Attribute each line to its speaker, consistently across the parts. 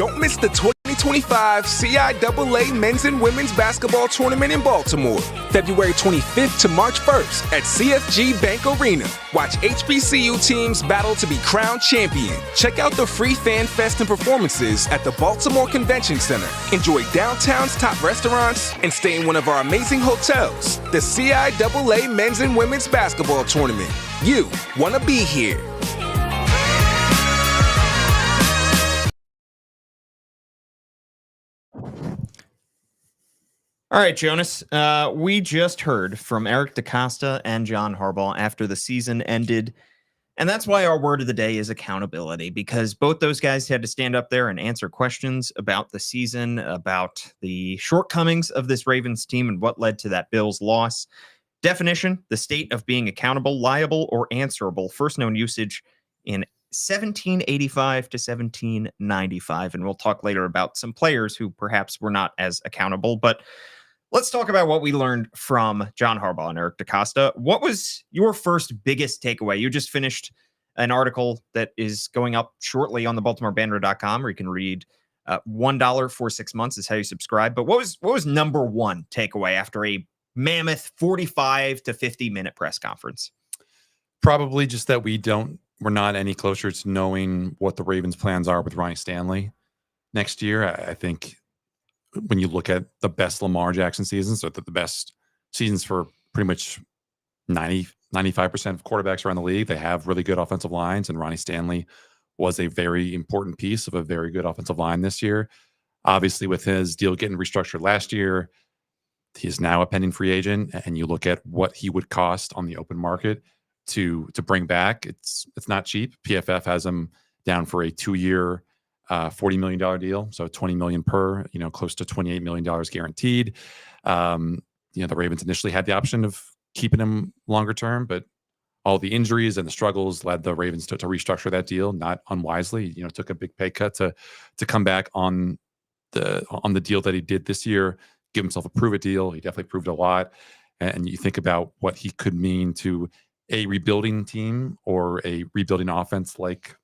Speaker 1: Don't miss the 2025 CIAA Men's and Women's Basketball Tournament in Baltimore, February 25th to March 1st at CFG Bank Arena. Watch HBCU teams battle to be crowned champion. Check out the free fan fest and performances at the Baltimore Convention Center. Enjoy downtown's top restaurants and stay in one of our amazing hotels. The CIAA Men's and Women's Basketball Tournament. You want to be here.
Speaker 2: All right, Jonas, we just heard from Eric DeCosta and John Harbaugh after the season ended. And that's why our word of the day is accountability, because both those guys had to stand up there and answer questions about the season, about the shortcomings of this Ravens team and what led to that Bills loss. Definition, the state of being accountable, liable, or answerable. First known usage in 1785 to 1795. And we'll talk later about some players who perhaps were not as accountable. But let's talk about what we learned from John Harbaugh and Eric DeCosta. What was your first biggest takeaway? You just finished an article that is going up shortly on the BaltimoreBanner.com, where you can read $1 for 6 months is how you subscribe. But what was number one takeaway after a mammoth 45 to 50 minute press conference?
Speaker 3: Probably just that we're not any closer to knowing what the Ravens' plans are with Ronnie Stanley next year. I think when you look at the best Lamar Jackson seasons, or the best seasons for pretty much 95% of quarterbacks around the league, they have really good offensive lines, and Ronnie Stanley was a very important piece of a very good offensive line this year. Obviously, with his deal getting restructured last year, he is now a pending free agent, and you look at what he would cost on the open market to bring back. It's not cheap. PFF has him down for a 2-year $40 million deal, so $20 million per, close to $28 million guaranteed. The Ravens initially had the option of keeping him longer term, but all the injuries and the struggles led the Ravens to restructure that deal, not unwisely. Took a big pay cut to come back on the deal that he did this year, give himself a prove it deal. He definitely proved a lot. And you think about what he could mean to a rebuilding team or a rebuilding offense like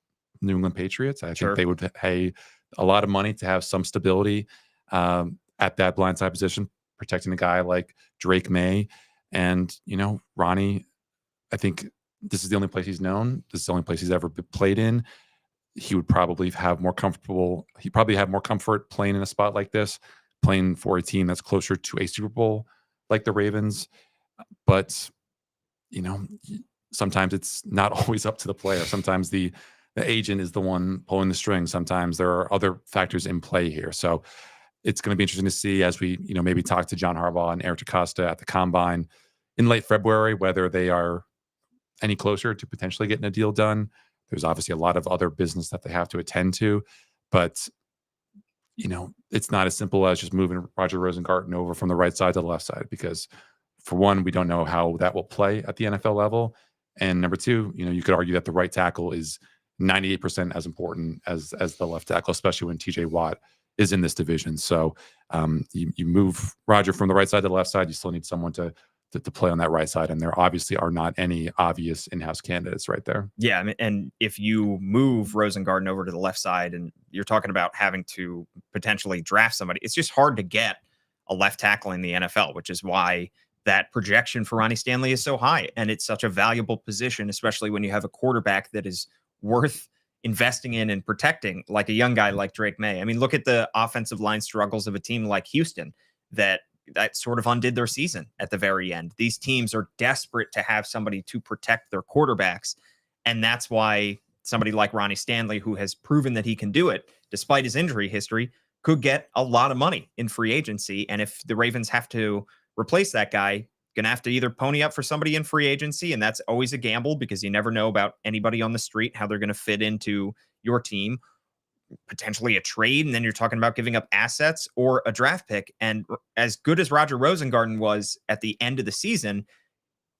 Speaker 3: New England Patriots. I think they would pay a lot of money to have some stability at that blindside position, protecting a guy like Drake May. And, Ronnie, I think this is the only place he's known. This is the only place he's ever played in. He would probably have more comfort playing in a spot like this, playing for a team that's closer to a Super Bowl like the Ravens. But, sometimes it's not always up to the player. Sometimes the agent is the one pulling the strings. Sometimes there are other factors in play here. So it's going to be interesting to see as we, maybe talk to John Harbaugh and Eric DeCosta at the Combine in late February, whether they are any closer to potentially getting a deal done. There's obviously a lot of other business that they have to attend to, but it's not as simple as just moving Roger Rosengarten over from the right side to the left side, because for one, we don't know how that will play at the NFL level. And number two, you could argue that the right tackle is 98% as important as the left tackle, especially when TJ Watt is in this division. So you move Roger from the right side to the left side, you still need someone to play on that right side. And there obviously are not any obvious in-house candidates right there.
Speaker 2: Yeah. And if you move Rosengarten over to the left side and you're talking about having to potentially draft somebody, it's just hard to get a left tackle in the NFL, which is why that projection for Ronnie Stanley is so high. And it's such a valuable position, especially when you have a quarterback that is worth investing in and protecting, like a young guy like Drake May. I mean, look at the offensive line struggles of a team like Houston that sort of undid their season at the very end. These teams are desperate to have somebody to protect their quarterbacks. And that's why somebody like Ronnie Stanley, who has proven that he can do it despite his injury history, could get a lot of money in free agency. And if the Ravens have to replace that guy, going to have to either pony up for somebody in free agency, and that's always a gamble because you never know about anybody on the street, how they're going to fit into your team, potentially a trade, and then you're talking about giving up assets or a draft pick. And as good as Roger Rosengarten was at the end of the season,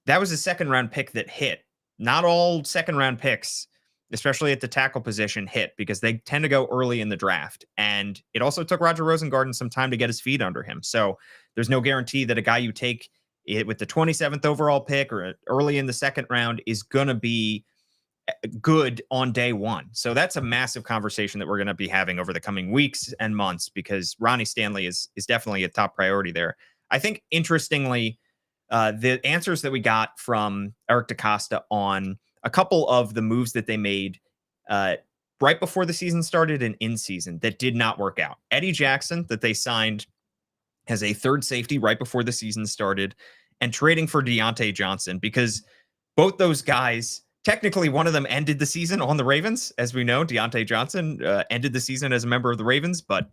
Speaker 2: that was a second-round pick that hit. Not all second-round picks, especially at the tackle position, hit because they tend to go early in the draft. And it also took Roger Rosengarten some time to get his feet under him. So there's no guarantee that a guy you take it with the 27th overall pick or early in the second round is going to be good on day one. So that's a massive conversation that we're going to be having over the coming weeks and months, because Ronnie Stanley is definitely a top priority there. I think, interestingly, the answers that we got from Eric DeCosta on a couple of the moves that they made right before the season started and in season that did not work out. Eddie Jackson, that they signed as a third safety right before the season started, and trading for Deontay Johnson, because both those guys, technically one of them ended the season on the Ravens. As we know, Deontay Johnson ended the season as a member of the Ravens, but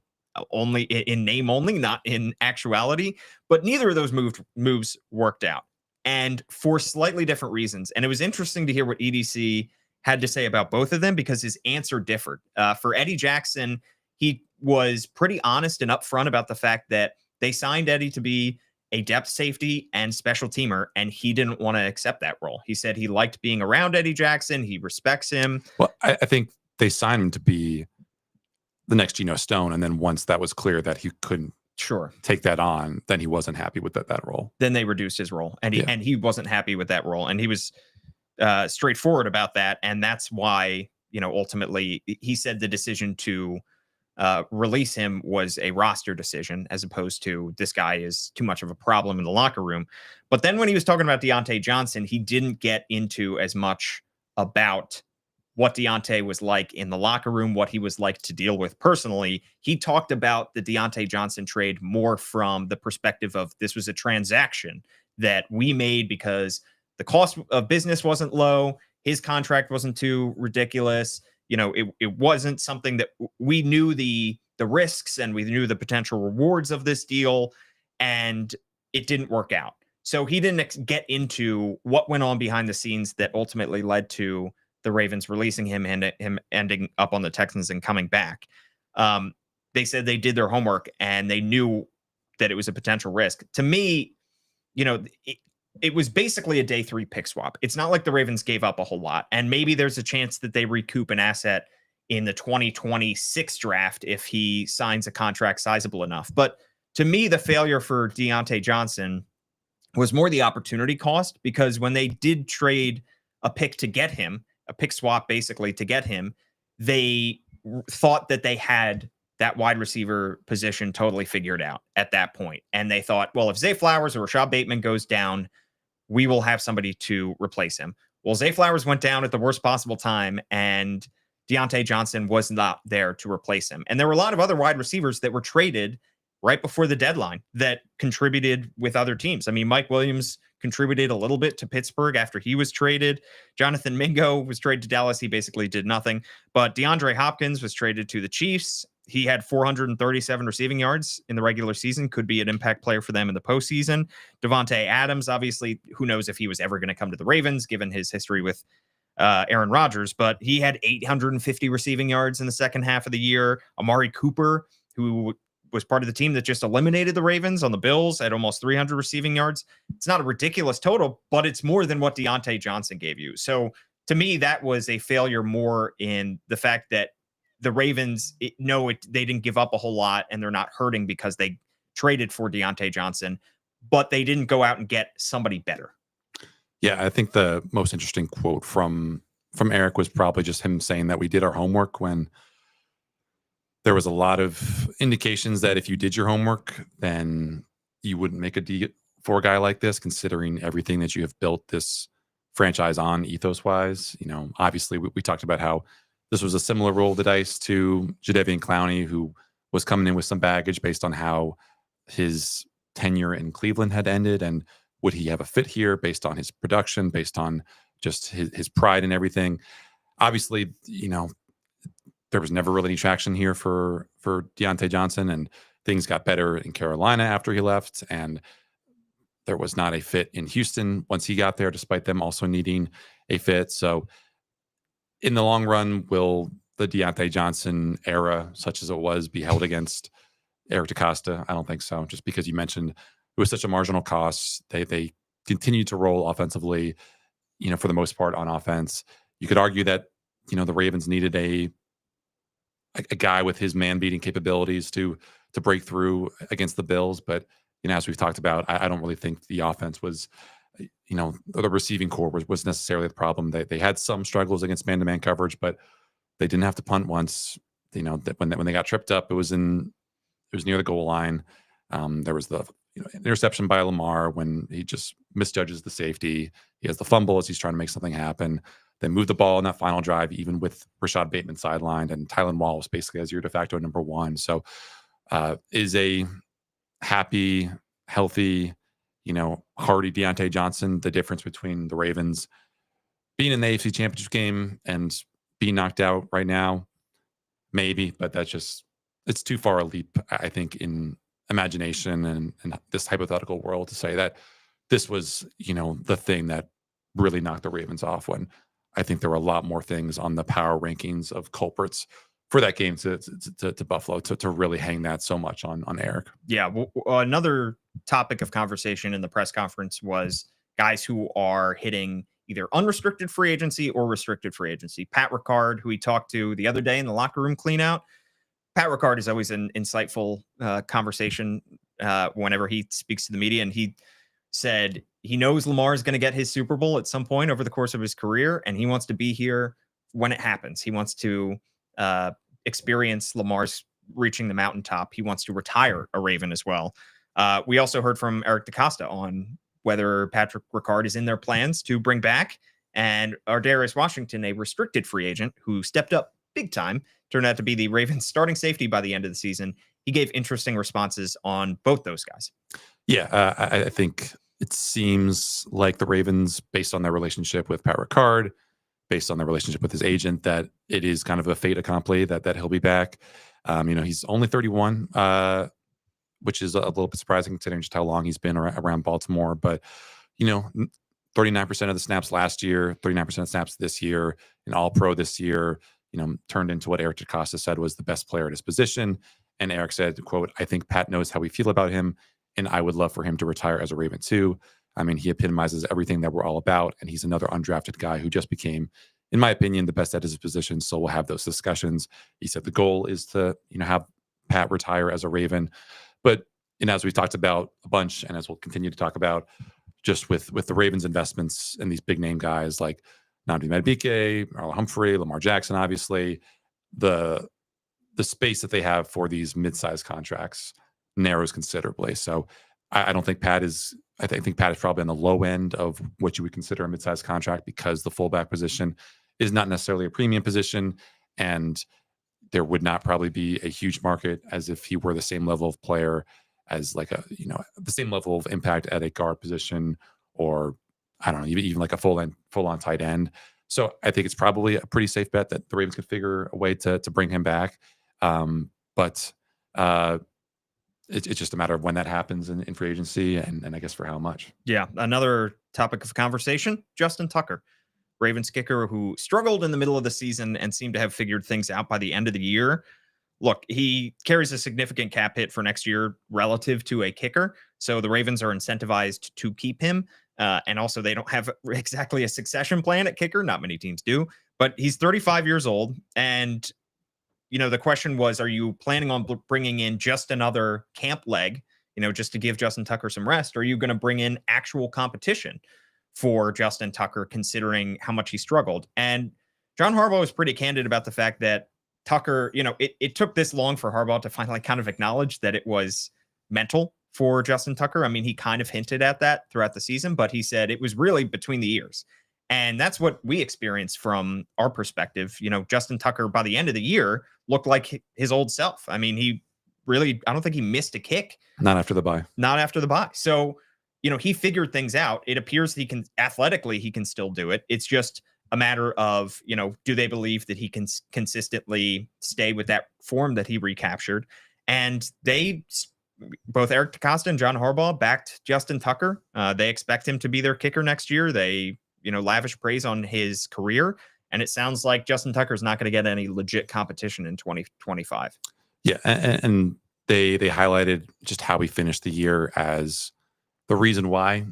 Speaker 2: only in name only, not in actuality. But neither of those moves worked out, and for slightly different reasons. And it was interesting to hear what EDC had to say about both of them, because his answer differed. For Eddie Jackson, he was pretty honest and upfront about the fact that they signed Eddie to be a depth safety and special teamer, and he didn't want to accept that role. He said he liked being around Eddie Jackson. He respects him.
Speaker 3: Well, I think they signed him to be the next Geno Stone, and then once that was clear that he couldn't take that on, then he wasn't happy with that role.
Speaker 2: Then they reduced his role, and he wasn't happy with that role, and he was straightforward about that. And that's why, ultimately he said the decision to release him was a roster decision, as opposed to this guy is too much of a problem in the locker room. But then when he was talking about Deontay Johnson, he didn't get into as much about what Deontay was like in the locker room, what he was like to deal with personally. He talked about the Deontay Johnson trade more from the perspective of, this was a transaction that we made because the cost of business wasn't low. His contract wasn't too ridiculous. It wasn't something that we knew the risks, and we knew the potential rewards of this deal, and it didn't work out. So he didn't get into what went on behind the scenes that ultimately led to the Ravens releasing him and him ending up on the Texans and coming back. They said they did their homework and they knew that it was a potential risk. To me, it was basically a day 3 pick swap. It's not like the Ravens gave up a whole lot, and maybe there's a chance that they recoup an asset in the 2026 draft if he signs a contract sizable enough. But to me, the failure for Deontay Johnson was more the opportunity cost, because when they did trade a pick to get him, a pick swap basically to get him, they thought that they had that wide receiver position totally figured out at that point. And they thought, well, if Zay Flowers or Rashad Bateman goes down, we will have somebody to replace him. Well, Zay Flowers went down at the worst possible time, and Deontay Johnson was not there to replace him. And there were a lot of other wide receivers that were traded right before the deadline that contributed with other teams. I mean, Mike Williams contributed a little bit to Pittsburgh after he was traded. Jonathan Mingo was traded to Dallas. He basically did nothing. But DeAndre Hopkins was traded to the Chiefs. He had 437 receiving yards in the regular season, could be an impact player for them in the postseason. Devontae Adams, obviously, who knows if he was ever going to come to the Ravens, given his history with Aaron Rodgers, but he had 850 receiving yards in the second half of the year. Amari Cooper, who was part of the team that just eliminated the Ravens on the Bills, at almost 300 receiving yards. It's not a ridiculous total, but it's more than what Deontay Johnson gave you. So to me, that was a failure more in the fact that the Ravens, they didn't give up a whole lot, and they're not hurting because they traded for Deontay Johnson, but they didn't go out and get somebody better.
Speaker 3: Yeah, I think the most interesting quote from Eric was probably just him saying that we did our homework, when there was a lot of indications that if you did your homework, then you wouldn't make a deal for a guy like this, considering everything that you have built this franchise on ethos-wise. Obviously we talked about how this was a similar roll of the dice to Jadeveon Clowney, who was coming in with some baggage based on how his tenure in Cleveland had ended, and would he have a fit here based on his production, based on just his pride and everything. Obviously, there was never really any traction here for Deontay Johnson, and things got better in Carolina after he left, and there was not a fit in Houston once he got there, despite them also needing a fit. So in the long run, will the Deontay Johnson era, such as it was, be held against Eric DeCosta? I don't think so, just because you mentioned it was such a marginal cost. They continued to roll offensively, for the most part on offense. You could argue that, the Ravens needed a guy with his man-beating capabilities to break through against the Bills. But, as we've talked about, I don't really think the offense was the receiving core was necessarily the problem. They had some struggles against man-to-man coverage, but they didn't have to punt once. That when they got tripped up, it was near the goal line. There was the interception by Lamar when he just misjudges the safety. He has the fumble as he's trying to make something happen. They moved the ball in that final drive, even with Rashad Bateman sidelined, and Tylan Wallace basically as your de facto number one. So is a happy, healthy, hardy Deontay Johnson the difference between the Ravens being in the AFC Championship game and being knocked out right now? Maybe, but it's too far a leap, I think, in imagination and this hypothetical world to say that this was, the thing that really knocked the Ravens off, when I think there were a lot more things on the power rankings of culprits for that game to Buffalo to really hang that so much on Eric.
Speaker 2: Yeah. Well, another topic of conversation in the press conference was guys who are hitting either unrestricted free agency or restricted free agency. Pat Ricard, who we talked to the other day in the locker room cleanout. Pat Ricard is always an insightful conversation whenever he speaks to the media. And he said he knows Lamar is going to get his Super Bowl at some point over the course of his career, and he wants to be here when it happens. He wants to experience Lamar's reaching the mountaintop. He wants to retire a Raven as well. We also heard from Eric DeCosta on whether Patrick Ricard is in their plans to bring back, and Ardarius Washington, a restricted free agent who stepped up big time, turned out to be the Ravens starting safety by the end of the season. He gave interesting responses on both those guys.
Speaker 3: Yeah, I think it seems like the Ravens, based on their relationship with Pat Ricard, based on their relationship with his agent, that it is kind of a fait accompli that he'll be back. He's only 31, which is a little bit surprising considering just how long he's been around Baltimore. But, 39% of the snaps last year, 39% of snaps this year, an All-Pro this year, turned into what Eric DeCosta said was the best player at his position. And Eric said, quote, "I think Pat knows how we feel about him, and I would love for him to retire as a Raven too. I mean, he epitomizes everything that we're all about, and he's another undrafted guy who just became, in my opinion, the best at his position. So we'll have those discussions." He said the goal is to, have Pat retire as a Raven. But, as we've talked about a bunch, and as we'll continue to talk about, just with the Ravens investments and these big name guys like Nnamdi Madubuike, Marlon Humphrey, Lamar Jackson, obviously, the space that they have for these mid-sized contracts narrows considerably. So I don't think Pat is. I think Pat is probably on the low end of what you would consider a mid-sized contract, because the fullback position is not necessarily a premium position, and there would not probably be a huge market as if he were the same level of player as the same level of impact at a guard position, or I don't know, even like a full-on tight end. So I think it's probably a pretty safe bet that the Ravens could figure a way to bring him back. But it's just a matter of when that happens in free agency, and I guess for how much.
Speaker 2: Yeah. Another topic of conversation, Justin Tucker, Ravens kicker, who struggled in the middle of the season and seemed to have figured things out by the end of the year. Look, he carries a significant cap hit for next year relative to a kicker. So the Ravens are incentivized to keep him. And also they don't have exactly a succession plan at kicker. Not many teams do, but he's 35 years old. And, the question was, are you planning on bringing in just another camp leg, just to give Justin Tucker some rest? Or are you going to bring in actual competition for Justin Tucker, considering how much he struggled? And John Harbaugh was pretty candid about the fact that Tucker, it took this long for Harbaugh to finally kind of acknowledge that it was mental for Justin Tucker. I mean, he kind of hinted at that throughout the season, but he said it was really between the ears. And that's what we experienced from our perspective. Justin Tucker, by the end of the year, looked like his old self. I mean, I don't think he missed a kick.
Speaker 3: Not after the bye.
Speaker 2: So, he figured things out. It appears that he can still do it. It's just a matter of, do they believe that he can consistently stay with that form that he recaptured? And both Eric DeCosta and John Harbaugh backed Justin Tucker. They expect him to be their kicker next year. They, lavish praise on his career. And it sounds like Justin Tucker is not going to get any legit competition in 2025.
Speaker 3: Yeah. And they highlighted just how he finished the year as the reason why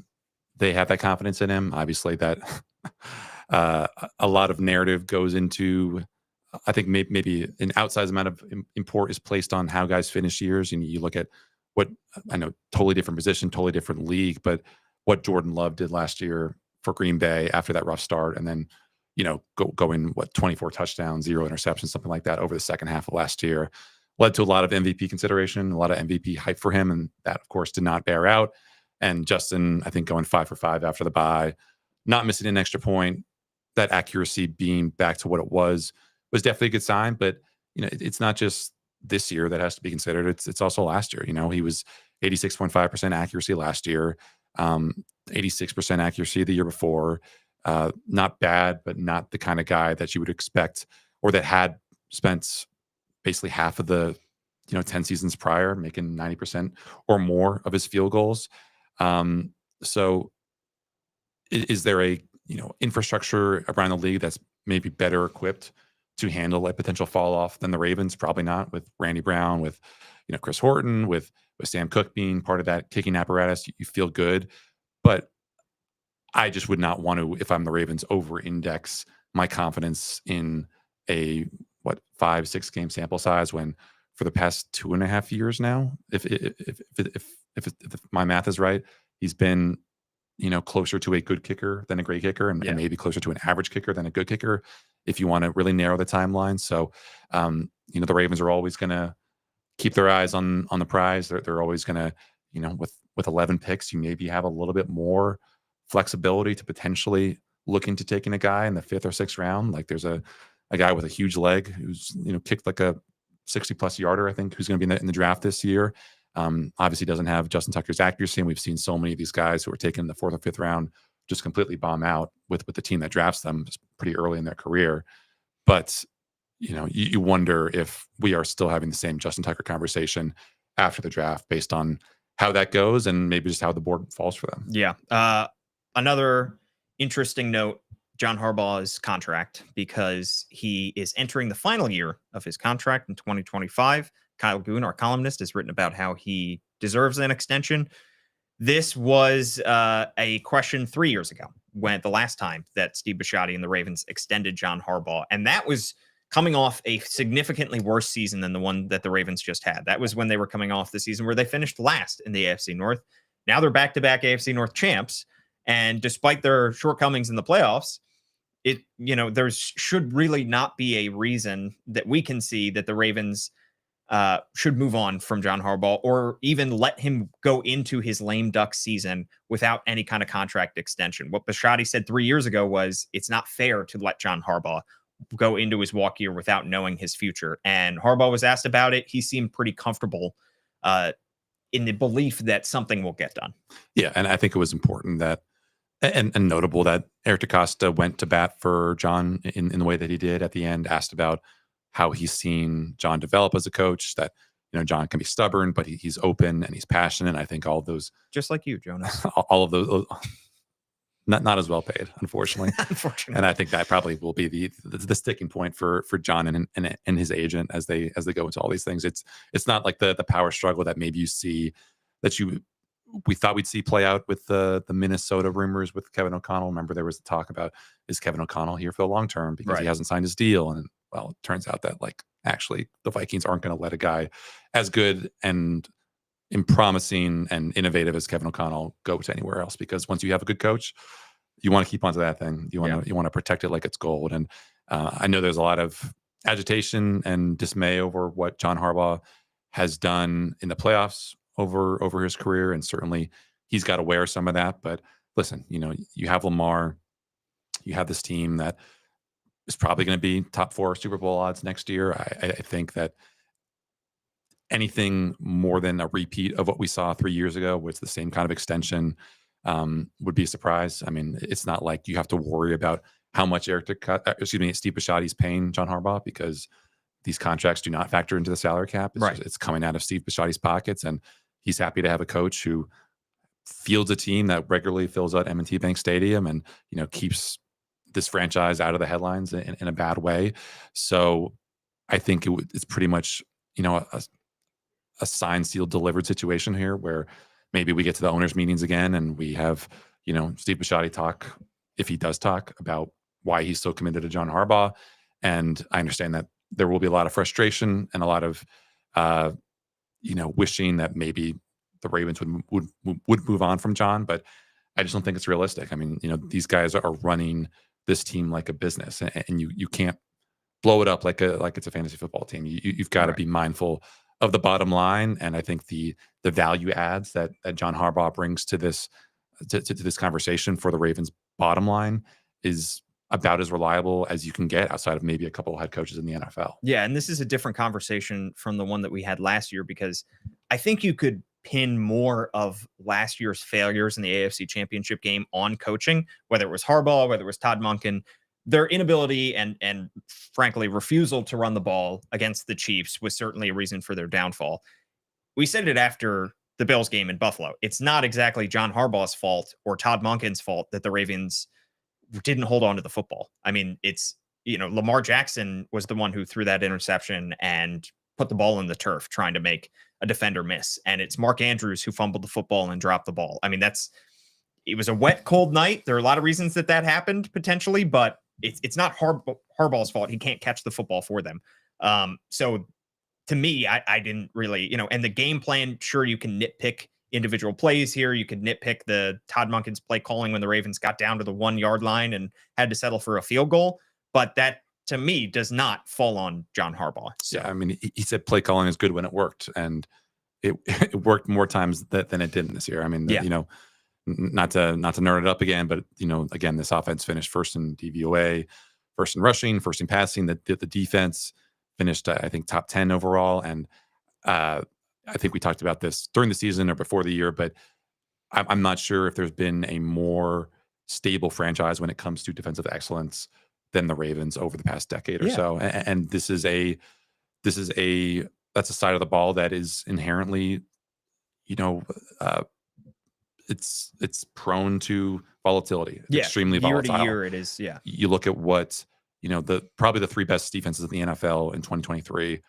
Speaker 3: they have that confidence in him. Obviously that a lot of narrative goes into, I think maybe an outsized amount of import is placed on how guys finish years. And you look at what I know, totally different position, totally different league, but what Jordan Love did last year for Green Bay after that rough start, and then going 24 touchdowns, 0 interceptions, something like that over the second half of last year, led to a lot of MVP consideration, a lot of MVP hype for him, and that of course did not bear out. And Justin, I think, going 5 for 5 after the bye, not missing an extra point, that accuracy being back to what it was definitely a good sign. But it's not just this year that has to be considered. It's also last year. He was 86.5% accuracy last year, 86% accuracy the year before. Not bad, but not the kind of guy that you would expect, or that had spent basically half of the 10 seasons prior making 90% or more of his field goals. So is there a infrastructure around the league that's maybe better equipped to handle a potential fall off than the Ravens? Probably not, with Randy Brown, with Chris Horton, with Sam Cook being part of that kicking apparatus. You feel good, but I just would not want to, if I'm the Ravens, over-index my confidence in a 5-6 game sample size, when for the past 2.5 years now, if my math is right, he's been closer to a good kicker than a great kicker, and maybe closer to an average kicker than a good kicker, if you want to really narrow the timeline. So, the Ravens are always going to keep their eyes on the prize. They're always going to, with 11 picks, you maybe have a little bit more flexibility to potentially look into taking a guy in the 5th or 6th round. Like there's a guy with a huge leg who's kicked like a 60+ yarder, I think, who's going to be in the draft this year. Obviously doesn't have Justin Tucker's accuracy, and we've seen so many of these guys who are taken in the 4th or 5th round just completely bomb out with the team that drafts them pretty early in their career. But you wonder if we are still having the same Justin Tucker conversation after the draft based on how that goes, and maybe just how the board falls for them.
Speaker 2: Yeah. Another interesting note, John Harbaugh's contract, because he is entering the final year of his contract in 2025. Kyle Goon, our columnist, has written about how he deserves an extension. This was a question 3 years ago, when the last time that Steve Bisciotti and the Ravens extended John Harbaugh, and that was coming off a significantly worse season than the one that the Ravens just had. That was when they were coming off the season where they finished last in the AFC North. Now they're back-to-back AFC North champs, and despite their shortcomings in the playoffs, there should really not be a reason that we can see that the Ravens should move on from John Harbaugh, or even let him go into his lame duck season without any kind of contract extension. What Bisciotti said 3 years ago was, it's not fair to let John Harbaugh go into his walk year without knowing his future. And Harbaugh was asked about it. He seemed pretty comfortable in the belief that something will get done.
Speaker 3: Yeah, and I think it was important that, and notable that Eric DeCosta went to bat for John in the way that he did at the end, asked about how he's seen John develop as a coach, that, John can be stubborn, but he's open and he's passionate. I think all of those,
Speaker 2: just like you, Jonas,
Speaker 3: all of those, not as well paid, unfortunately.
Speaker 2: Unfortunately.
Speaker 3: And I think that probably will be the sticking point for John and his agent as they go into all these things. It's not like the power struggle that maybe you see, that we thought we'd see play out with the Minnesota rumors with Kevin O'Connell. Remember, there was the talk about, is Kevin O'Connell here for the long term because he hasn't signed his deal? And well, it turns out that actually the Vikings aren't going to let a guy as good and promising and innovative as Kevin O'Connell go to anywhere else, because once you have a good coach, you want to keep onto that thing. You want to protect it like it's gold. And I know there's a lot of agitation and dismay over what John Harbaugh has done in the playoffs over his career, and certainly he's got to wear some of that. But listen, you have Lamar, you have this team that is probably going to be top 4 Super Bowl odds next year. I think that anything more than a repeat of what we saw 3 years ago with the same kind of extension would be a surprise. I mean, it's not like you have to worry about how much Steve Bisciotti's paying John Harbaugh, because these contracts do not factor into the salary cap. It's coming out of Steve Bisciotti's pockets, and he's happy to have a coach who fields a team that regularly fills out M&T Bank Stadium and keeps this franchise out of the headlines in a bad way. So I think it's pretty much a signed, sealed, delivered situation here, where maybe we get to the owners' meetings again and we have Steve Bisciotti talk, if he does talk, about why he's so committed to John Harbaugh. And I understand that there will be a lot of frustration and a lot of wishing that maybe the Ravens would move on from John. But I just don't think it's realistic. I mean, these guys are running this team like a business, and you can't blow it up like it's a fantasy football team. You've got to
Speaker 2: Right.
Speaker 3: be mindful of the bottom line, and I think the value adds that John Harbaugh brings to this to this conversation for the Ravens' bottom line is about as reliable as you can get outside of maybe a couple of head coaches in the NFL.
Speaker 2: Yeah, and this is a different conversation from the one that we had last year, because I think you could pin more of last year's failures in the AFC Championship game on coaching, whether it was Harbaugh, whether it was Todd Monken. Their inability and frankly refusal to run the ball against the Chiefs was certainly a reason for their downfall. We said it after the Bills game in Buffalo. It's not exactly John Harbaugh's fault or Todd Monken's fault that the Ravens didn't hold on to the football. I mean, it's, Lamar Jackson was the one who threw that interception and put the ball in the turf trying to make a defender miss. And it's Mark Andrews who fumbled the football and dropped the ball. I mean, it was a wet, cold night. There are a lot of reasons that happened potentially, but it's not Harbaugh's fault. He can't catch the football for them. So to me, I didn't really, and the game plan, sure, you can nitpick individual plays here. You could nitpick the Todd Monken's play calling when the Ravens got down to the 1 yard line and had to settle for a field goal. But that, to me, does not fall on John Harbaugh. So.
Speaker 3: Yeah, I mean, he said play calling is good when it worked, and it worked more times than it didn't this year. I mean, not to nerd it up again, but again, this offense finished first in DVOA, first in rushing, first in passing. The defense finished, I think, top 10 overall, and I think we talked about this during the season or before the year, but I'm not sure if there's been a more stable franchise when it comes to defensive excellence than the Ravens over the past decade or so. And that's a side of the ball that is inherently, it's prone to volatility. Extremely volatile.
Speaker 2: Year to year, it is. Yeah.
Speaker 3: You look at what, probably the 3 best defenses in the NFL in 2023,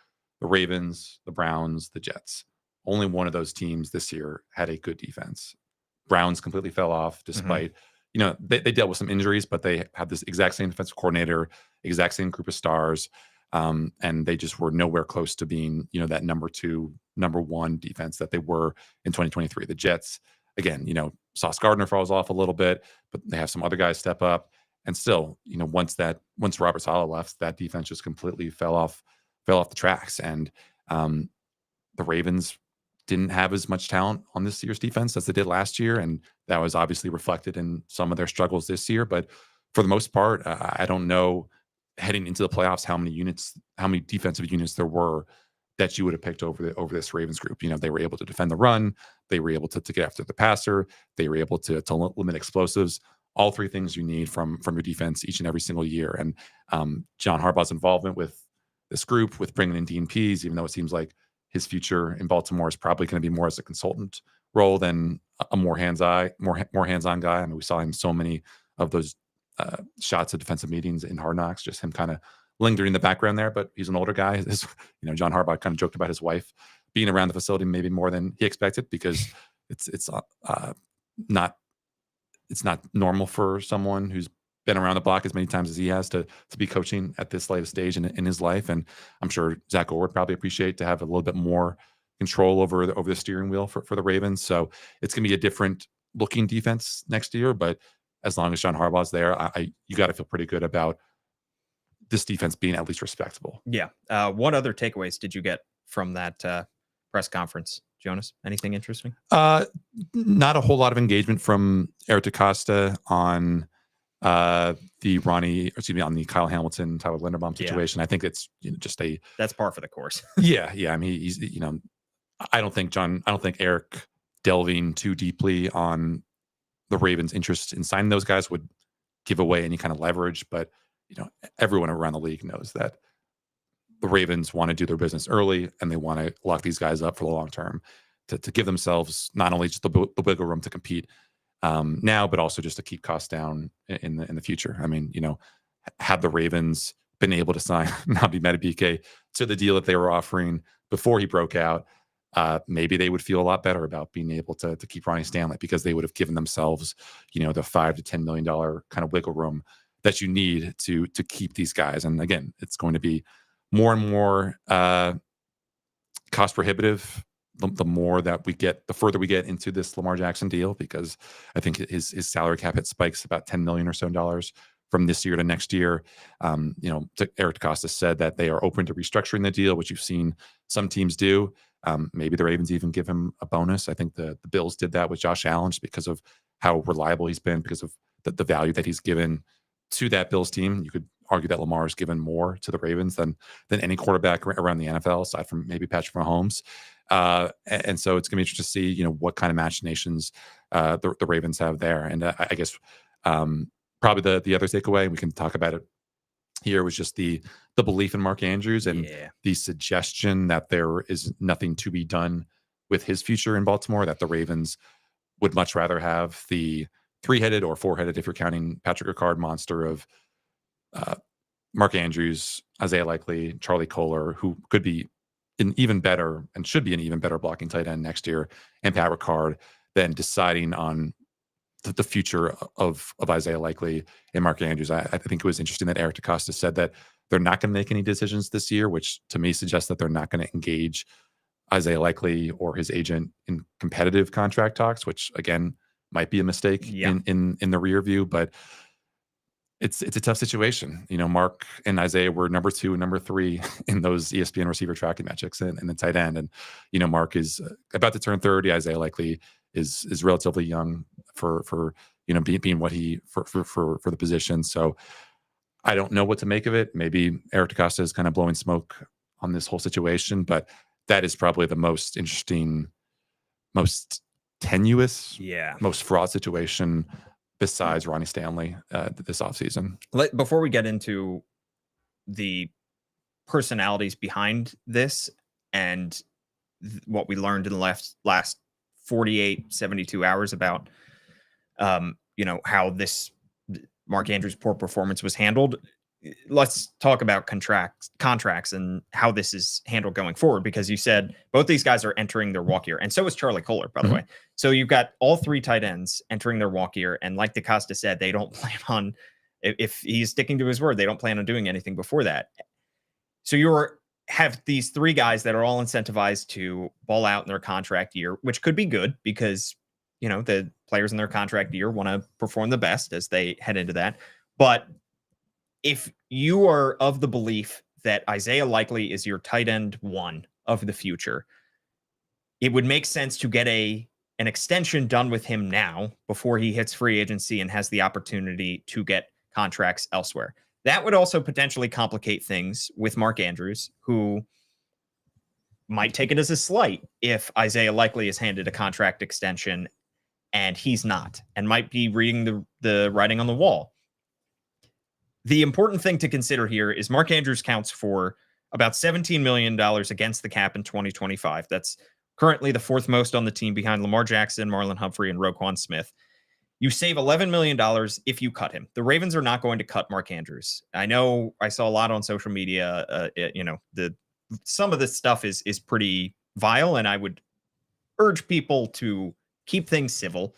Speaker 3: the Ravens, the Browns, the Jets. Only one of those teams this year had a good defense. Browns completely fell off despite, they dealt with some injuries, but they had this exact same defensive coordinator, exact same group of stars. And they just were nowhere close to being, that number 2, number 1 defense that they were in 2023. The Jets, again, Sauce Gardner falls off a little bit, but they have some other guys step up. And still, once Robert Saleh left, that defense just completely fell off the tracks. And the Ravens didn't have as much talent on this year's defense as they did last year. And that was obviously reflected in some of their struggles this year. But for the most part, I don't know heading into the playoffs how many defensive units there were that you would have picked over this Ravens group. They were able to defend the run. They were able to get after the passer. They were able to limit explosives. All 3 things you need from your defense each and every single year. And John Harbaugh's involvement with this group, with bringing in Dean Pease, even though it seems like his future in Baltimore is probably going to be more as a consultant role than a more hands-on guy. I mean, we saw him so many of those shots at defensive meetings in Hard Knocks, just him kind of lingering in the background there. But he's an older guy. John Harbaugh kind of joked about his wife being around the facility maybe more than he expected, because it's not normal for someone who's been around the block as many times as he has to be coaching at this latest stage in his life. And I'm sure Zach Orr would probably appreciate to have a little bit more control over the steering wheel for the Ravens. So it's going to be a different looking defense next year. But as long as John Harbaugh's there, you got to feel pretty good about this defense being at least respectable.
Speaker 2: Yeah. What other takeaways did you get from that press conference, Jonas? Anything interesting?
Speaker 3: Not a whole lot of engagement from Eric DeCosta on on the Kyle Hamilton, Tyler Linderbaum situation. I think it's just
Speaker 2: that's par for the course.
Speaker 3: Yeah. I mean, he's I don't think Eric delving too deeply on the Ravens' interest in signing those guys would give away any kind of leverage. But everyone around the league knows that the Ravens want to do their business early, and they want to lock these guys up for the long term to give themselves not only just the wiggle room to compete now, but also just to keep costs down in the future. I mean, had the Ravens been able to sign Nabi Madubuike to the deal that they were offering before he broke out, maybe they would feel a lot better about being able to keep Ronnie Stanley, because they would have given themselves, the $5 to $10 million kind of wiggle room that you need to keep these guys. And again, it's going to be more and more cost prohibitive the more that we get, the further we get into this Lamar Jackson deal, because I think his salary cap hit spikes about $10 million or so dollars from this year to next year. Eric DeCosta said that they are open to restructuring the deal, which you've seen some teams do. Maybe the Ravens even give him a bonus. I think the Bills did that with Josh Allen just because of how reliable he's been, because of the value that he's given to that Bills team. You could argue that Lamar has given more to the Ravens than any quarterback around the NFL, aside from maybe Patrick Mahomes. And so it's going to be interesting to see, what kind of machinations the Ravens have there. And I guess probably the other takeaway, and we can talk about it here, was just the belief in Mark Andrews and the suggestion that there is nothing to be done with his future in Baltimore, that the Ravens would much rather have the 3-headed or 4-headed, if you're counting Patrick Ricard, monster of Mark Andrews, Isaiah Likely, Charlie Kohler, who could be an even better and should be an even better blocking tight end next year, and Pat Ricard, than deciding on the future of Isaiah Likely and Mark Andrews. I think it was interesting that Eric DeCosta said that they're not going to make any decisions this year, which to me suggests that they're not going to engage Isaiah Likely or his agent in competitive contract talks, which again might be a mistake in the rear view, but it's a tough situation. Mark and Isaiah were number 2 and number 3 in those ESPN receiver tracking metrics and the tight end. And, Mark is about to turn 30. Isaiah Likely is relatively young for being what he for the position. So I don't know what to make of it. Maybe Eric DeCosta is kind of blowing smoke on this whole situation, but that is probably the most interesting, most tenuous, most fraught situation besides Ronnie Stanley this offseason.
Speaker 2: Before we get into the personalities behind this and what we learned in the last 48, 72 hours about, how this Mark Andrews' poor performance was handled, let's talk about contracts and how this is handled going forward, because you said both these guys are entering their walk year, and so is Charlie Kohler, by the way. So you've got all 3 tight ends entering their walk year, and like DeCosta said, they don't plan on, if he's sticking to his word, they don't plan on doing anything before that. So you have these 3 guys that are all incentivized to ball out in their contract year, which could be good because, the players in their contract year want to perform the best as they head into that. But if you are of the belief that Isaiah Likely is your tight end 1 of the future, it would make sense to get an extension done with him now before he hits free agency and has the opportunity to get contracts elsewhere. That would also potentially complicate things with Mark Andrews, who might take it as a slight if Isaiah Likely is handed a contract extension and he's not, and might be reading the writing on the wall. The important thing to consider here is Mark Andrews counts for about $17 million against the cap in 2025. That's currently the 4th most on the team behind Lamar Jackson, Marlon Humphrey, and Roquan Smith. You save $11 million if you cut him. The Ravens are not going to cut Mark Andrews. I know I saw a lot on social media. Some of this stuff is pretty vile, and I would urge people to keep things civil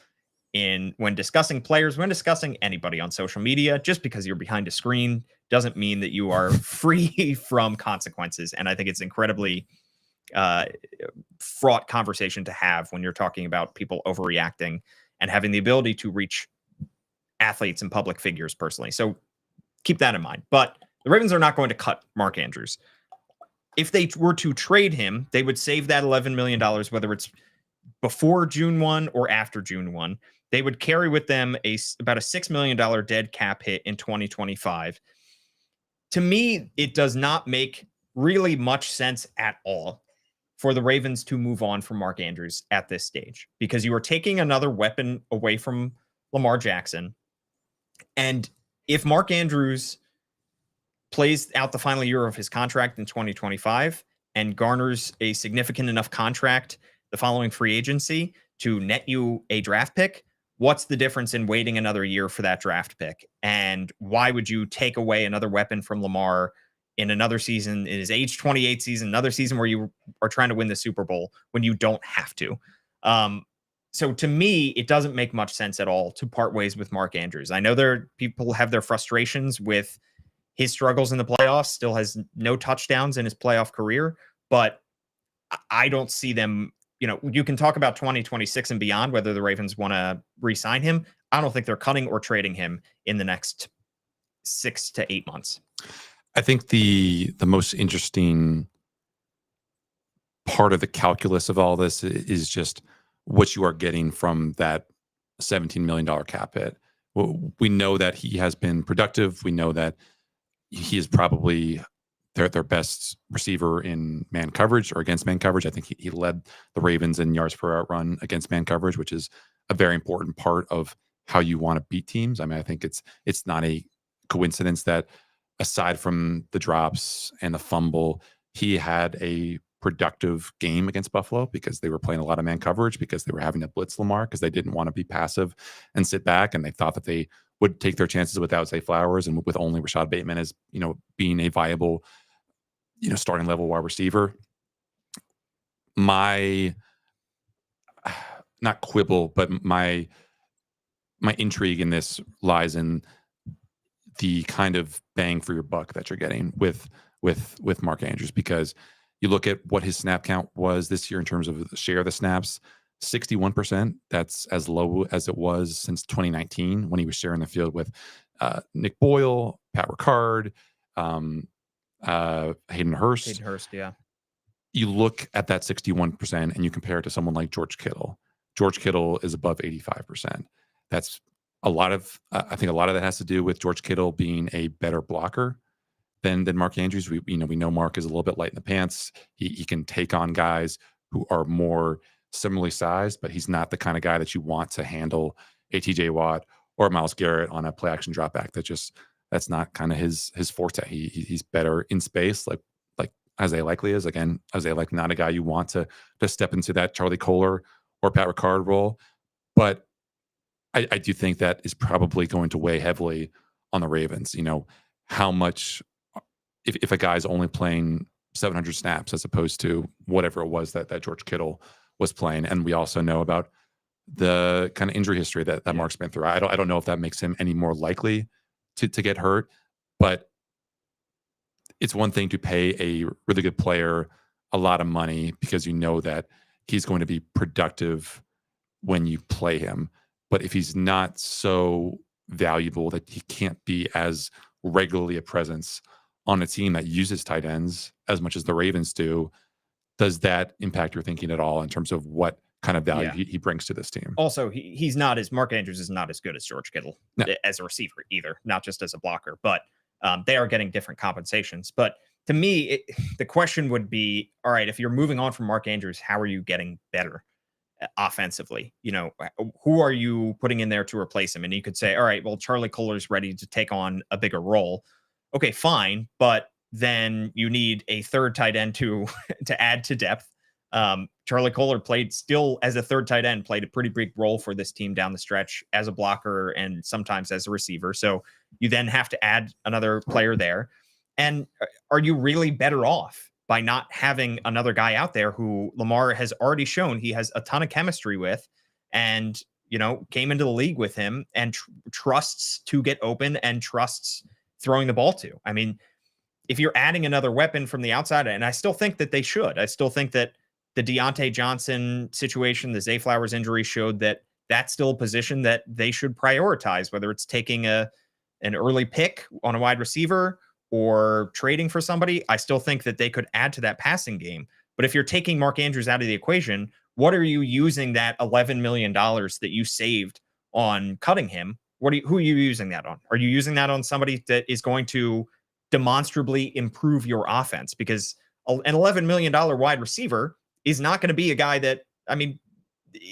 Speaker 2: when discussing players, when discussing anybody on social media. Just because you're behind a screen doesn't mean that you are free from consequences. And I think it's incredibly fraught conversation to have when you're talking about people overreacting and having the ability to reach athletes and public figures personally. So keep that in mind. But the Ravens are not going to cut Mark Andrews. If they were to trade him, they would save that $11 million, whether it's before June 1 or after June 1. They would carry with them about a $6 million dead cap hit in 2025. To me, it does not make really much sense at all for the Ravens to move on from Mark Andrews at this stage, because you are taking another weapon away from Lamar Jackson. And if Mark Andrews plays out the final year of his contract in 2025 and garners a significant enough contract the following free agency to net you a draft pick, what's the difference in waiting another year for that draft pick? And why would you take away another weapon from Lamar in another season, in his age 28 season, another season where you are trying to win the Super Bowl when you don't have to? So to me, it doesn't make much sense at all to part ways with Mark Andrews. I know people have their frustrations with his struggles in the playoffs, still has no touchdowns in his playoff career, but I don't see them you can talk about 2026 and beyond, whether the Ravens want to re-sign him. I don't think they're cutting or trading him in the next 6 to 8 months.
Speaker 3: I think the most interesting part of the calculus of all this is just what you are getting from that $17 million cap hit. Well, we know that he has been productive. We know that he is probably their best receiver in man coverage or against man coverage. I think he led the Ravens in yards per out run against man coverage, which is a very important part of how you want to beat teams. I mean, I think it's not a coincidence that aside from the drops and the fumble, he had a productive game against Buffalo because they were playing a lot of man coverage, because they were having to blitz Lamar, because they didn't want to be passive and sit back, and they thought that they would take their chances without Zay Flowers and with only Rashad Bateman as being a viable starting level wide receiver. My not quibble, but my intrigue in this lies in the kind of bang for your buck that you're getting with Mark Andrews, because you look at what his snap count was this year in terms of the share of the snaps, 61%. That's as low as it was since 2019 when he was sharing the field with Nick Boyle, Pat Ricard, Hayden Hurst.
Speaker 2: Yeah.
Speaker 3: You look at that 61% and you compare it to someone like George Kittle. George Kittle is above 85%. That's a lot of, I think a lot of that has to do with George Kittle being a better blocker than Mark Andrews. We know Mark is a little bit light in the pants. He can take on guys who are more similarly sized, but he's not the kind of guy that you want to handle a TJ Watt or Myles Garrett on a play action drop back. That's not kind of his forte. He's better in space, like Isaiah Likely is. Again, Isaiah Likely, not a guy you want to step into that Charlie Kohler or Pat Ricard role. But I do think that is probably going to weigh heavily on the Ravens. How much, if a guy's only playing 700 snaps as opposed to whatever it was that George Kittle was playing. And we also know about the kind of injury history that Mark's been through. I don't know if that makes him any more likely to get hurt, but it's one thing to pay a really good player a lot of money because you know that he's going to be productive when you play him. But if he's not so valuable that he can't be as regularly a presence on a team that uses tight ends as much as the Ravens do, does that impact your thinking at all in terms of what kind of value he brings to this team?
Speaker 2: Also, Mark Andrews is not as good as George Kittle as a receiver either, not just as a blocker, but they are getting different compensations. But to me, the question would be, all right, if you're moving on from Mark Andrews, how are you getting better offensively? Who are you putting in there to replace him? And you could say, all right, well, Charlie Kohler's ready to take on a bigger role. Okay, fine. But then you need a third tight end to add to depth. Charlie Kohler played still as a third tight end, played a pretty big role for this team down the stretch as a blocker and sometimes as a receiver. So you then have to add another player there. And are you really better off by not having another guy out there who Lamar has already shown he has a ton of chemistry with and, came into the league with him and trusts to get open and trusts throwing the ball to? I mean, if you're adding another weapon from the outside, and I still think that they should, I still think that the Deontay Johnson situation, the Zay Flowers injury showed that that's still a position that they should prioritize, whether it's taking an early pick on a wide receiver or trading for somebody. I still think that they could add to that passing game. But if you're taking Mark Andrews out of the equation, what are you using that $11 million that you saved on cutting him? Who are you using that on? Are you using that on somebody that is going to demonstrably improve your offense? Because an $11 million wide receiver is not going to be a guy that,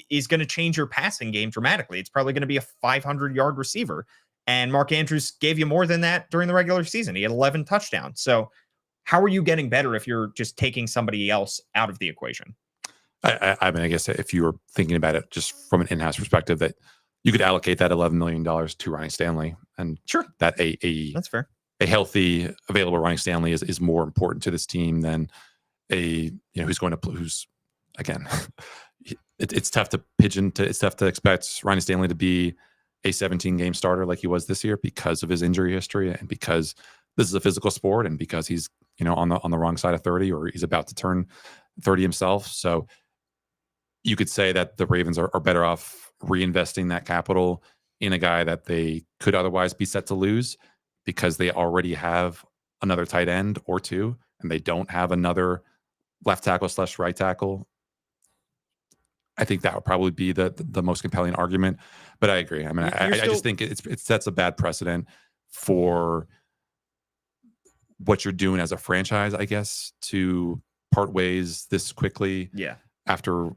Speaker 2: is going to change your passing game dramatically. It's probably going to be a 500-yard receiver. And Mark Andrews gave you more than that during the regular season. He had 11 touchdowns. So how are you getting better if you're just taking somebody else out of the equation?
Speaker 3: I guess if you were thinking about it just from an in-house perspective, that you could allocate that $11 million to Ronnie Stanley, and
Speaker 2: sure,
Speaker 3: that
Speaker 2: that's fair.
Speaker 3: A healthy, available Ronnie Stanley is more important to this team than who's again, it's tough to it's tough to expect Ronnie Stanley to be a 17-game starter like he was this year because of his injury history and because this is a physical sport and because he's on the wrong side of 30 or he's about to turn 30 himself. So you could say that the Ravens are better off reinvesting that capital in a guy that they could otherwise be set to lose because they already have another tight end or two, and they don't have another left tackle / right tackle. I think that would probably be the most compelling argument. But I agree. I mean, I just think it sets a bad precedent for what you're doing as a franchise, I guess, to part ways this quickly.
Speaker 2: Yeah.
Speaker 3: After,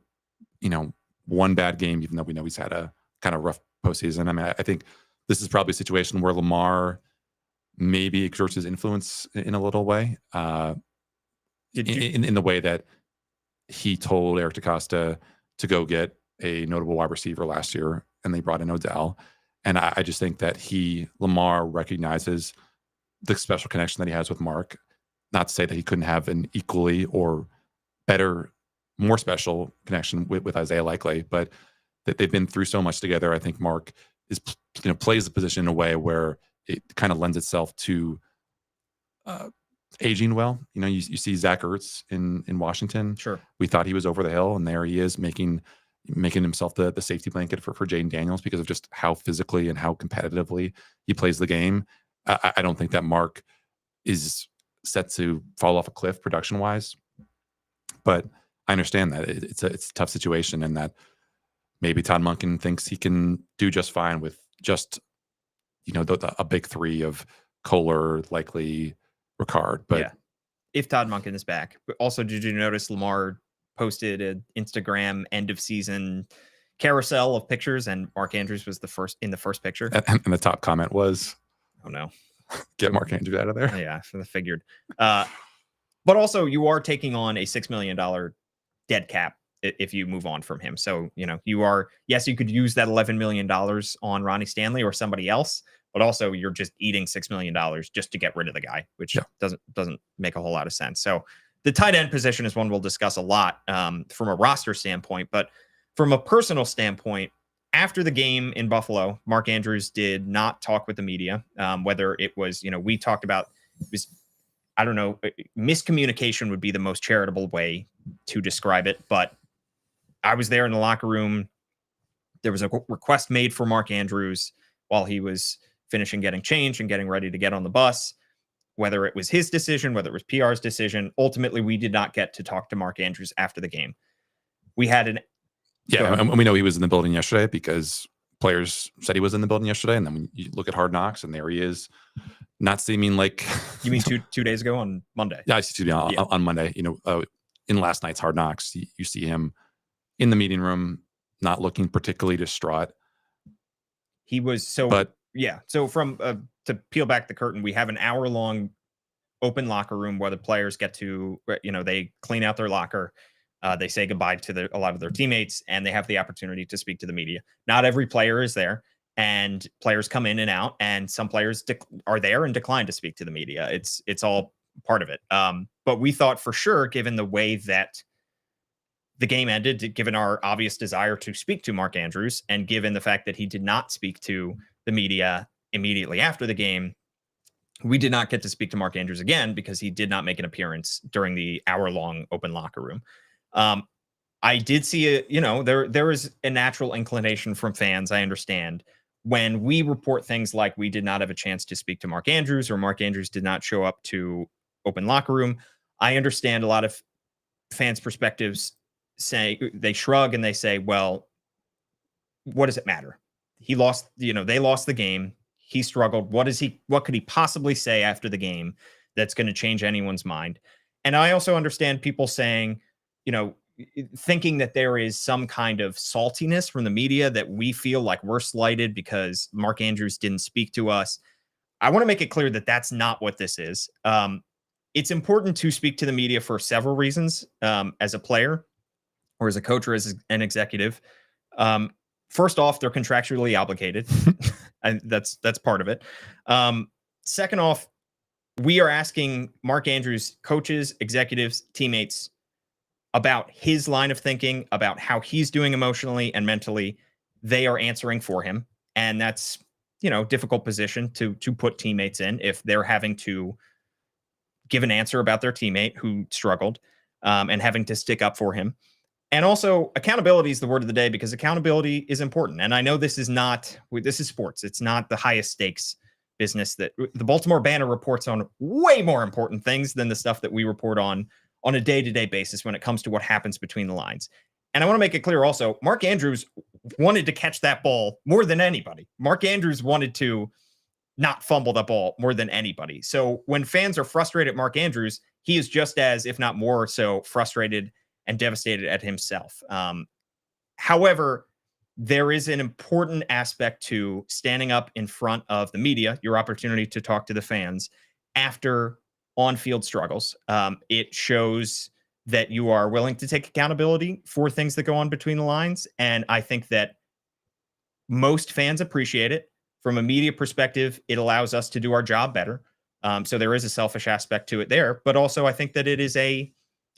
Speaker 3: one bad game, even though we know he's had a kind of rough postseason. I mean, I think this is probably a situation where Lamar maybe exerts his influence in a little way, in the way that he told Eric DeCosta to go get a notable wide receiver last year, and they brought in Odell. And I just think that Lamar recognizes the special connection that he has with Mark. Not to say that he couldn't have an equally or better, more special connection with Isaiah likely, but that they've been through so much together. I think Mark plays the position in a way where it kind of lends itself to aging well. You see Zach Ertz in Washington.
Speaker 2: Sure.
Speaker 3: We thought he was over the hill, and there he is making himself the safety blanket for Jaden Daniels because of just how physically and how competitively he plays the game. I don't think that Mark is set to fall off a cliff production wise, but I understand that it's a tough situation, and that maybe Todd Monken thinks he can do just fine with just a big three of Kohler, likely Ricard. But
Speaker 2: yeah, if Todd Monken is back. But also, did you notice Lamar posted an Instagram end of season carousel of pictures, and Mark Andrews was the first picture,
Speaker 3: and the top comment was,
Speaker 2: "Oh no,
Speaker 3: get Mark Andrews out of there."
Speaker 2: Yeah, I figured. But also, you are taking on a $6 million dead cap if you move on from him. So you are, yes, you could use that $11 million on Ronnie Stanley or somebody else. But also, you're just eating $6 million just to get rid of the guy, which doesn't make a whole lot of sense. So the tight end position is one we'll discuss a lot from a roster standpoint. But from a personal standpoint, after the game in Buffalo, Mark Andrews did not talk with the media, whether it was, we talked about, it was, I don't know, miscommunication would be the most charitable way to describe it. But I was there in the locker room. There was a request made for Mark Andrews while he was finishing getting changed and getting ready to get on the bus, whether it was his decision, whether it was PR's decision. Ultimately, we did not get to talk to Mark Andrews after the game. We had
Speaker 3: and we know he was in the building yesterday because players said he was in the building yesterday. And then when you look at Hard Knocks, and there he is, not seeming like...
Speaker 2: You mean two days ago on Monday?
Speaker 3: Yeah, I see 2 days on Monday. In last night's Hard Knocks, you see him in the meeting room, not looking particularly distraught.
Speaker 2: He was so... But yeah. So from to peel back the curtain, we have an hour-long open locker room where the players get to, they clean out their locker. They say goodbye to a lot of their teammates, and they have the opportunity to speak to the media. Not every player is there, and players come in and out, and some players are there and decline to speak to the media. It's all part of it. But we thought for sure, given the way that the game ended, given our obvious desire to speak to Mark Andrews, and given the fact that he did not speak to the media immediately after the game, we did not get to speak to Mark Andrews again because he did not make an appearance during the hour-long open locker room. I did see there is a natural inclination from fans, I understand, when we report things like we did not have a chance to speak to Mark Andrews, or Mark Andrews did not show up to open locker room. I understand a lot of fans' perspectives they shrug and they say, well, what does it matter? He lost, they lost the game. He struggled. What could he possibly say after the game that's going to change anyone's mind? And I also understand people saying, thinking that there is some kind of saltiness from the media, that we feel like we're slighted because Mark Andrews didn't speak to us. I want to make it clear that that's not what this is. It's important to speak to the media for several reasons, as a player or as a coach or as an executive. First off, they're contractually obligated. And that's part of it. Second off, we are asking Mark Andrews, coaches, executives, teammates, about his line of thinking, about how he's doing emotionally and mentally. They are answering for him. And that's, difficult position to put teammates in if they're having to give an answer about their teammate who struggled, and having to stick up for him. And also, accountability is the word of the day because accountability is important. And I know this is sports. It's not the highest stakes business. That the Baltimore Banner reports on way more important things than the stuff that we report on a day-to-day basis when it comes to what happens between the lines. And I want to make it clear also, Mark Andrews wanted to catch that ball more than anybody. Mark Andrews wanted to not fumble the ball more than anybody. So when fans are frustrated at Mark Andrews, he is just as, if not more so, frustrated and devastated at himself. However, there is an important aspect to standing up in front of the media, your opportunity to talk to the fans after on-field struggles. It shows that you are willing to take accountability for things that go on between the lines. And I think that most fans appreciate it. From a media perspective, it allows us to do our job better. So there is a selfish aspect to it there. But also, I think that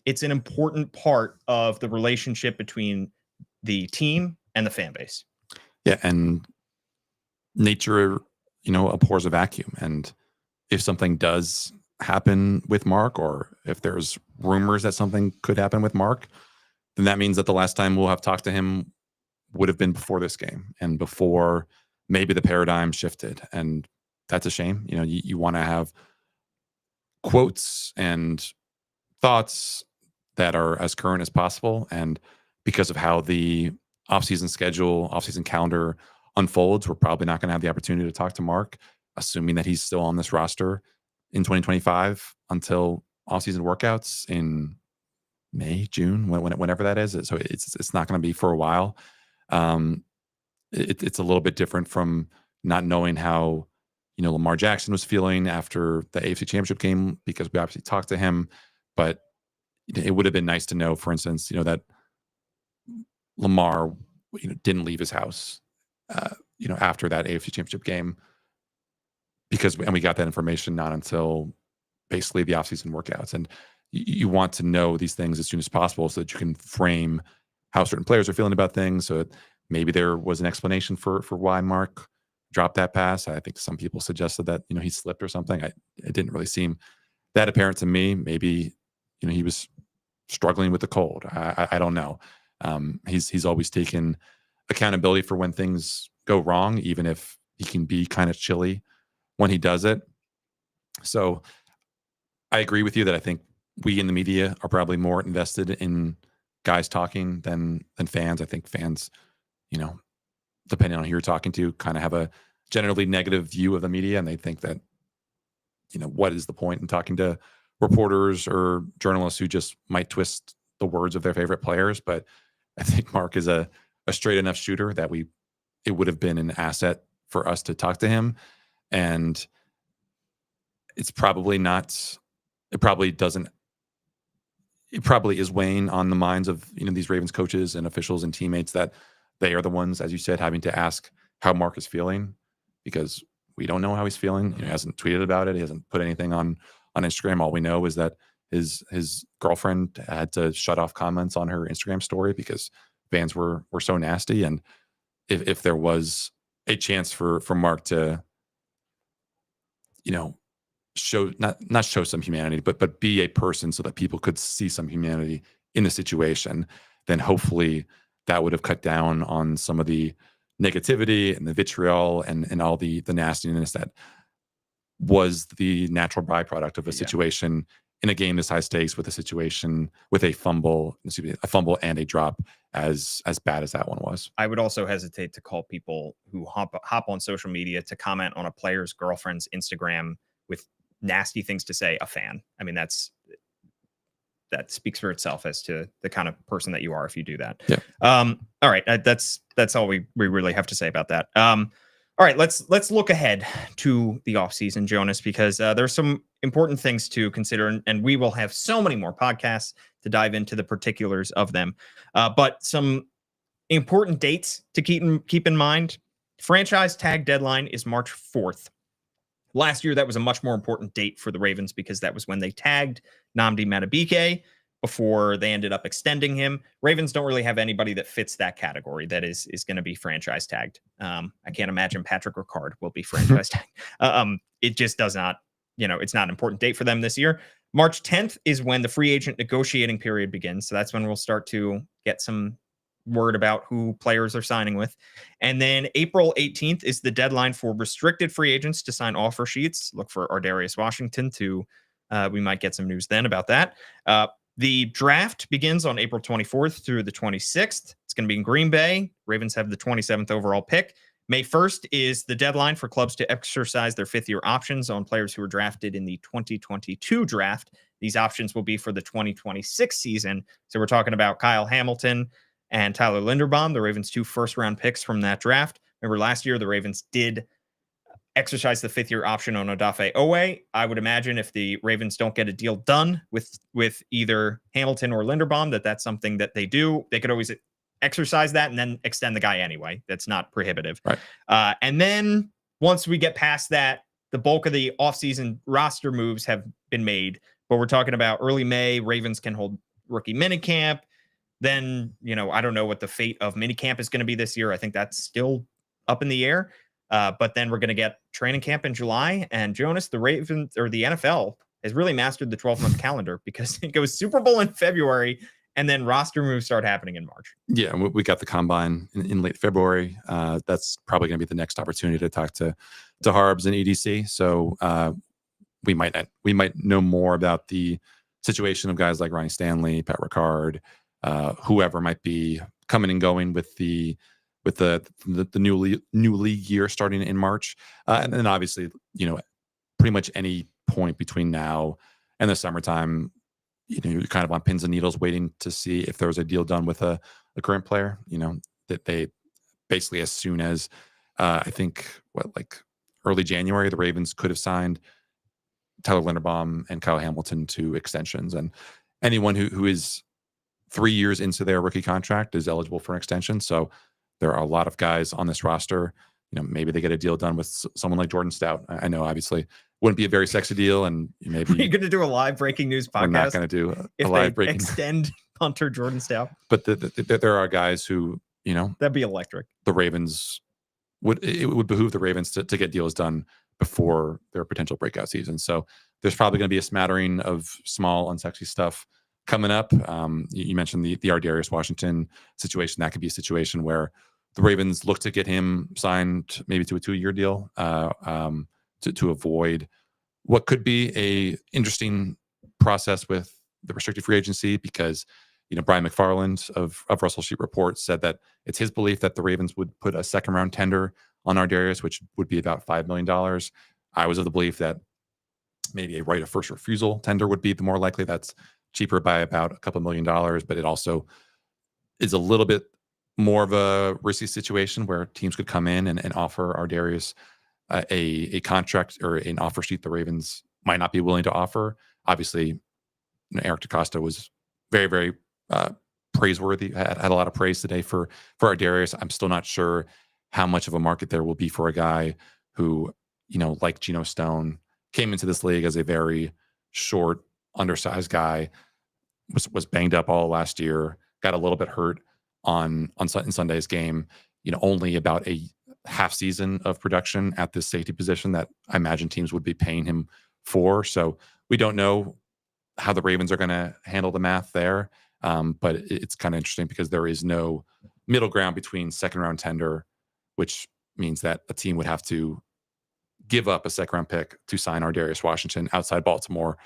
Speaker 2: it's an important part of the relationship between the team and the fan base.
Speaker 3: Yeah, and nature, abhors a vacuum. And if something does happen with Mark, or if there's rumors that something could happen with Mark, then that means that the last time we'll have talked to him would have been before this game and before maybe the paradigm shifted. And that's a shame. You want to have quotes and thoughts that are as current as possible. And because of how the offseason calendar unfolds, we're probably not going to have the opportunity to talk to Mark, assuming that he's still on this roster in 2025 until offseason workouts in May, June, whenever that is. So it's not going to be for a while. It's a little bit different from not knowing how Lamar Jackson was feeling after the AFC Championship game, because we obviously talked to him, but it would have been nice to know, for instance, that Lamar didn't leave his house after that AFC Championship game, and we got that information not until basically the offseason workouts. And you want to know these things as soon as possible so that you can frame how certain players are feeling about things. So maybe there was an explanation for why Mark dropped that pass. I think some people suggested that he slipped or something. It didn't really seem that apparent to me. Maybe he was struggling with the cold. I don't know. He's always taken accountability for when things go wrong, even if he can be kind of chilly when he does it. So I agree with you that I think we in the media are probably more invested in guys talking than fans. I think fans, depending on who you're talking to, kind of have a generally negative view of the media, and they think that, what is the point in talking to reporters or journalists who just might twist the words of their favorite players. But I think Mark is a straight enough shooter that it would have been an asset for us to talk to him. And it probably is weighing on the minds of, these Ravens coaches and officials and teammates that they are the ones, as you said, having to ask how Mark is feeling, because we don't know how he's feeling. He hasn't tweeted about it. He hasn't put anything on Instagram. All we know is that his girlfriend had to shut off comments on her Instagram story because fans were so nasty. And if there was a chance for Mark to, show not show some humanity, but be a person so that people could see some humanity in the situation, then hopefully that would have cut down on some of the negativity and the vitriol and all the nastiness that was the natural byproduct of a situation in a game this high stakes, with a fumble and a drop as bad as that one was.
Speaker 2: I would also hesitate to call people who hop on social media to comment on a player's girlfriend's Instagram with nasty things to say a fan. I mean, that speaks for itself as to the kind of person that you are if you do that.
Speaker 3: Yeah.
Speaker 2: All right. That's all we really have to say about that. All right, let's look ahead to the offseason, Jonas, because there's some important things to consider, and we will have so many more podcasts to dive into the particulars of them. But some important dates to keep in mind. Franchise tag deadline is March 4th. Last year, that was a much more important date for the Ravens because that was when they tagged Nnamdi Madubuike before they ended up extending him. Ravens don't really have anybody that fits that category that is going to be franchise tagged. I can't imagine Patrick Ricard will be franchise tagged. It just does not, it's not an important date for them this year. March 10th is when the free agent negotiating period begins. So that's when we'll start to get some word about who players are signing with. And then April 18th is the deadline for restricted free agents to sign offer sheets. Look for Ardarius Washington to, we might get some news then about that. The draft begins on April 24th through the 26th. It's going to be in Green Bay. Ravens have the 27th overall pick. May 1st is the deadline for clubs to exercise their fifth-year options on players who were drafted in the 2022 draft. These options will be for the 2026 season. So we're talking about Kyle Hamilton and Tyler Linderbaum, the Ravens' 2 first-round picks from that draft. Remember, last year, the Ravens did exercise the fifth-year option on Odafe Owe. I would imagine if the Ravens don't get a deal done with either Hamilton or Linderbaum, that's something that they do. They could always exercise that and then extend the guy anyway. That's not prohibitive.
Speaker 3: Right.
Speaker 2: And then once we get past that, the bulk of the offseason roster moves have been made. But we're talking about early May. Ravens can hold rookie minicamp. Then, I don't know what the fate of minicamp is going to be this year. I think that's still up in the air. But then we're going to get training camp in July. And Jonas, the Ravens or the NFL has really mastered the 12-month calendar because it goes Super Bowl in February and then roster moves start happening in March.
Speaker 3: Yeah, we got the combine in late February. That's probably going to be the next opportunity to talk to Harbs and EDC. So we might know more about the situation of guys like Ronnie Stanley, Pat Ricard, whoever might be coming and going with the new league year starting in March, and then obviously pretty much any point between now and the summertime, you're kind of on pins and needles waiting to see if there's a deal done with a current player. That they basically, as soon as I think early January, the Ravens could have signed Tyler Linderbaum and Kyle Hamilton to extensions, and anyone who is 3 years into their rookie contract is eligible for an extension. So there are a lot of guys on this roster. Maybe they get a deal done with someone like Jordan Stout. I know, obviously, wouldn't be a very sexy deal, and maybe
Speaker 2: you're going to do a live breaking news podcast.
Speaker 3: I'm not going to do a live breaking
Speaker 2: extend punter Jordan Stout.
Speaker 3: But there are guys who
Speaker 2: that'd be electric.
Speaker 3: The Ravens would behoove the Ravens to get deals done before their potential breakout season. So there's probably going to be a smattering of small, unsexy stuff coming up. You mentioned the Ardarius Washington situation. That could be a situation where the Ravens look to get him signed maybe to a 2-year deal to avoid what could be a interesting process with the restricted free agency, because Brian McFarland of Russell Sheet Report said that it's his belief that the Ravens would put a second-round tender on Ardarius, which would be about $5 million. I was of the belief that maybe a right of first refusal tender would be the more likely. That's cheaper by about a couple $1 million, but it also is a little bit more of a risky situation where teams could come in and offer Ardarius a contract or an offer sheet the Ravens might not be willing to offer. Obviously, Eric DeCosta was very, very praiseworthy, had a lot of praise today for Ardarius. I'm still not sure how much of a market there will be for a guy who, like Geno Stone, came into this league as a very short, undersized guy, was banged up all last year, got a little bit hurt in Sunday's game. Only about a half season of production at this safety position that I imagine teams would be paying him for. So we don't know how the Ravens are going to handle the math there. But it's kind of interesting because there is no middle ground between second round tender, which means that a team would have to give up a second round pick to sign Ardarius Washington outside Baltimore,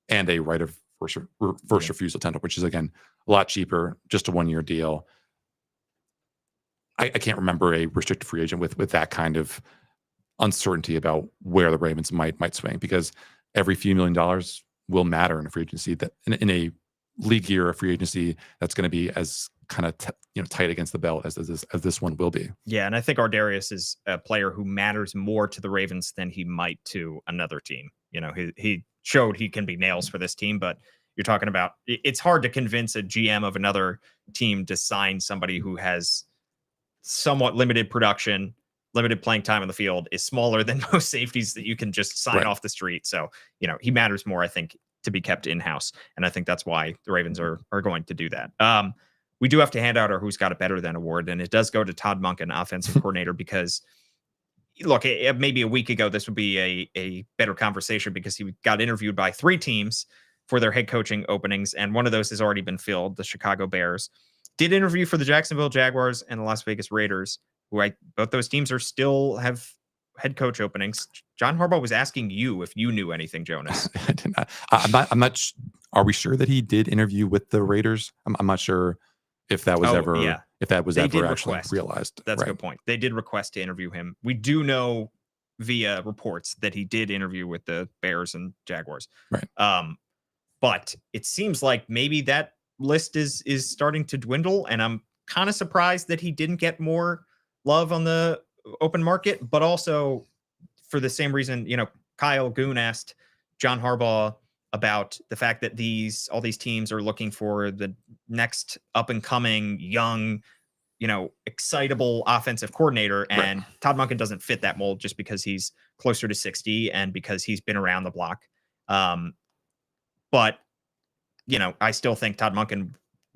Speaker 3: and a right of first refusal tender, which is, again, a lot cheaper, just a 1-year deal. I can't remember a restricted free agent with that kind of uncertainty about where the Ravens might swing, because every few $1 million will matter in a free agency, that in a league year of free agency that's going to be as kind of tight against the belt as this one will be.
Speaker 2: Yeah, and I think Ardarius is a player who matters more to the Ravens than he might to another team. He showed he can be nails for this team, but you're talking about, it's hard to convince a GM of another team to sign somebody who has somewhat limited production, limited playing time on the field, is smaller than most safeties that you can just sign off the street. So, he matters more, I think, to be kept in-house. And I think that's why the Ravens are going to do that. We do have to hand out our Who's Got It Better Than award, and it does go to Todd Monken, offensive coordinator, because look, maybe a week ago, this would be a better conversation because he got interviewed by 3 teams. for their head coaching openings, and one of those has already been filled. The Chicago Bears did interview for the Jacksonville Jaguars and the Las Vegas Raiders, who both those teams are still have head coach openings. John Harbaugh was asking you if you knew anything, Jonas.
Speaker 3: I did not. I'm not. Are we sure that he did interview with the Raiders? I'm not sure if that was ever actually realized.
Speaker 2: That's a good point. They did request to interview him. We do know via reports that he did interview with the Bears and Jaguars.
Speaker 3: Right.
Speaker 2: But it seems like maybe that list is starting to dwindle, and I'm kind of surprised that he didn't get more love on the open market. But also for the same reason, Kyle Goon asked John Harbaugh about the fact that all these teams are looking for the next up and coming young, excitable offensive coordinator, and right. Todd Monken doesn't fit that mold just because he's closer to 60 and because he's been around the block. But, I still think Todd Monken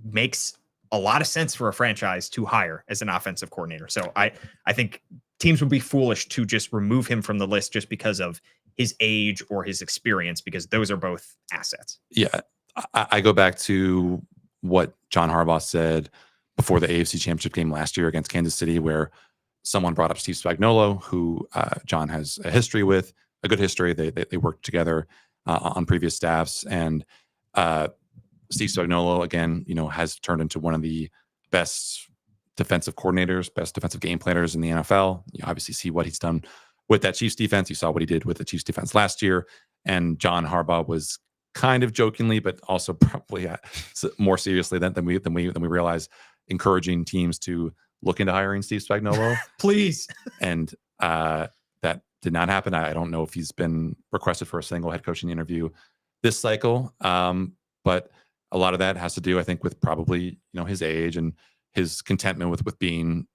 Speaker 2: makes a lot of sense for a franchise to hire as an offensive coordinator. So I think teams would be foolish to just remove him from the list just because of his age or his experience, because those are both assets.
Speaker 3: Yeah. I go back to what John Harbaugh said before the AFC Championship game last year against Kansas City, where someone brought up Steve Spagnuolo, who John has a history with, a good history. They worked together on previous staffs, and Steve Spagnuolo, again, has turned into one of the best defensive coordinators, best defensive game planners in the NFL. You obviously see what he's done with that Chiefs defense. You saw what he did with the Chiefs defense last year, and John Harbaugh was kind of jokingly, but also probably more seriously than we realize, encouraging teams to look into hiring Steve Spagnuolo.
Speaker 2: Please.
Speaker 3: And that did not happen. I don't know if he's been requested for a single head coaching interview this cycle. But a lot of that has to do, I think, with probably, his age and his contentment with being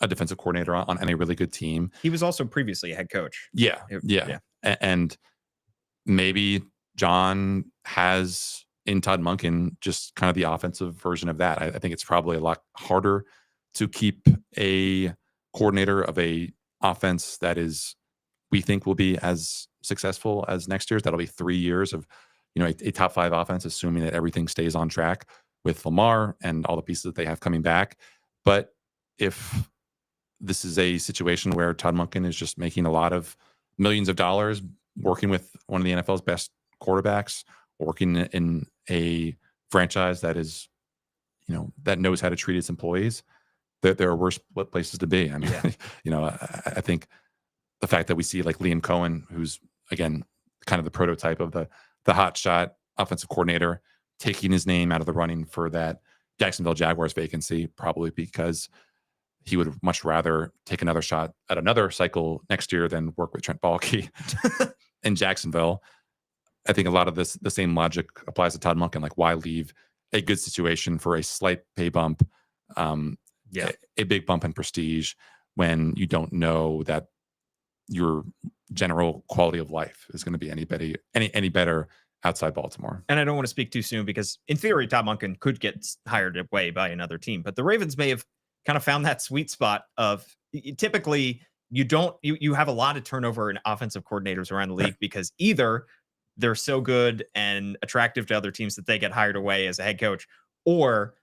Speaker 3: a defensive coordinator on any really good team.
Speaker 2: He was also previously a head coach.
Speaker 3: Yeah. And maybe John has in Todd Monken just kind of the offensive version of that. I think it's probably a lot harder to keep a coordinator of a offense that we think will be as successful as next year's. That'll be 3 years of, a top 5 offense, assuming that everything stays on track with Lamar and all the pieces that they have coming back. But if this is a situation where Todd Monken is just making a lot of millions of dollars working with one of the NFL's best quarterbacks, working in a franchise that is, that knows how to treat its employees, that there are worse places to be. I mean, I think the fact that we see like Liam Cohen, who's again kind of the prototype of the hot shot offensive coordinator, taking his name out of the running for that Jacksonville Jaguars vacancy, probably because he would much rather take another shot at another cycle next year than work with Trent Baalke in Jacksonville. I think a lot of the same logic applies to Todd Monken. Like, why leave a good situation for a slight pay bump, a big bump in prestige, when you don't know that your general quality of life is going to be any better outside Baltimore.
Speaker 2: And I don't want to speak too soon, because in theory, Todd Monken could get hired away by another team, but the Ravens may have kind of found that sweet spot of, typically you have a lot of turnover in offensive coordinators around the league, because either they're so good and attractive to other teams that they get hired away as a head coach, or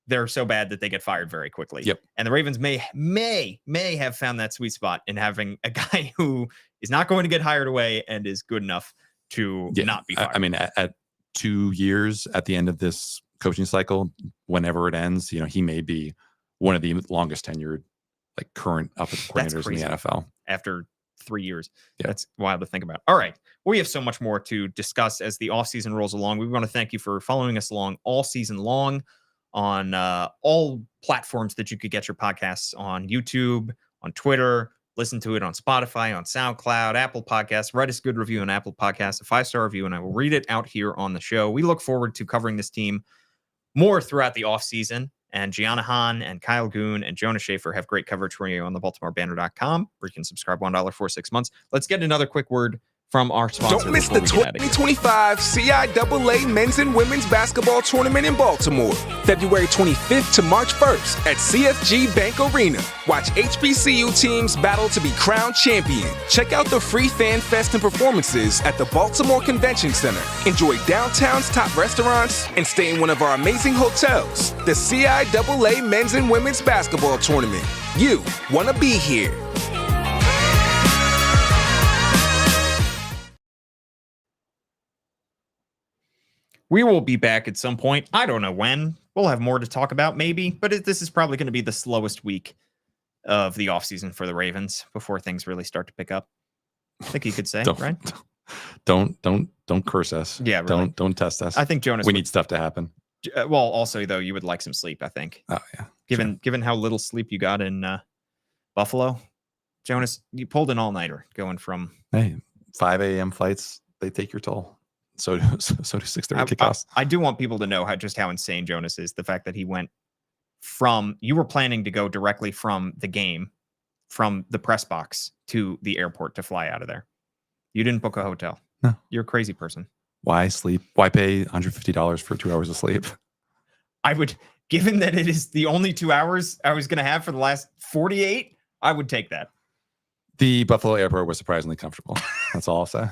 Speaker 2: they're so bad that they get fired very quickly.
Speaker 3: Yep.
Speaker 2: And the Ravens may have found that sweet spot in having a guy who is not going to get hired away and is good enough to not be fired.
Speaker 3: I mean, at 2 years at the end of this coaching cycle, whenever it ends, he may be one of the longest tenured, like, current offensive coordinators in the NFL.
Speaker 2: After 3 years. Yeah. That's wild to think about. All right. We have so much more to discuss as the offseason rolls along. We want to thank you for following us along all season long on all platforms that you could get your podcasts on: YouTube, on Twitter, listen to it on Spotify, on SoundCloud, Apple Podcasts. Write us a good review on Apple Podcasts, a 5-star review, and I will read it out here on the show. We look forward to covering this team more throughout the offseason. And Gianna Hahn and Kyle Goon and Jonas Shaffer have great coverage for you on the BaltimoreBanner.com, where you can subscribe $1 for 6 months. Let's get another quick word from our sponsor.
Speaker 1: Don't miss the 2025 CIAA Men's and Women's Basketball Tournament in Baltimore, February 25th to March 1st at CFG Bank Arena. Watch HBCU teams battle to be crowned champion. Check out the free fan fest and performances at the Baltimore Convention Center. Enjoy downtown's top restaurants and stay in one of our amazing hotels. The CIAA Men's and Women's Basketball Tournament. You want to be here.
Speaker 2: We will be back at some point. I don't know when. We'll have more to talk about, maybe, but this is probably going to be the slowest week of the offseason for the Ravens before things really start to pick up. I think you could say, right?
Speaker 3: Don't curse us.
Speaker 2: Yeah, really.
Speaker 3: Don't test us.
Speaker 2: I think Jonas.
Speaker 3: We need stuff to happen.
Speaker 2: Well, also though, you would like some sleep. I think.
Speaker 3: Oh yeah.
Speaker 2: Given how little sleep you got in Buffalo, Jonas, you pulled an all-nighter going from
Speaker 3: 5 a.m. flights. They take your toll. So do 6:30 kickoffs.
Speaker 2: I do want people to know how insane Jonas is. The fact that he went from, you were planning to go directly from the game, from the press box to the airport to fly out of there. You didn't book a hotel.
Speaker 3: No.
Speaker 2: You're a crazy person.
Speaker 3: Why sleep? Why pay $150 for 2 hours of sleep?
Speaker 2: I would, given that it is the only 2 hours I was going to have for the last 48, I would take that.
Speaker 3: The Buffalo airport was surprisingly comfortable. That's all I'll say.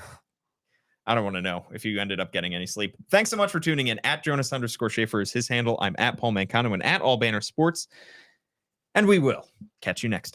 Speaker 2: I don't want to know if you ended up getting any sleep. Thanks so much for tuning in. At Jonas_Shaffer is his handle. I'm at Paul Mancano and at All Banner Sports. And we will catch you next time.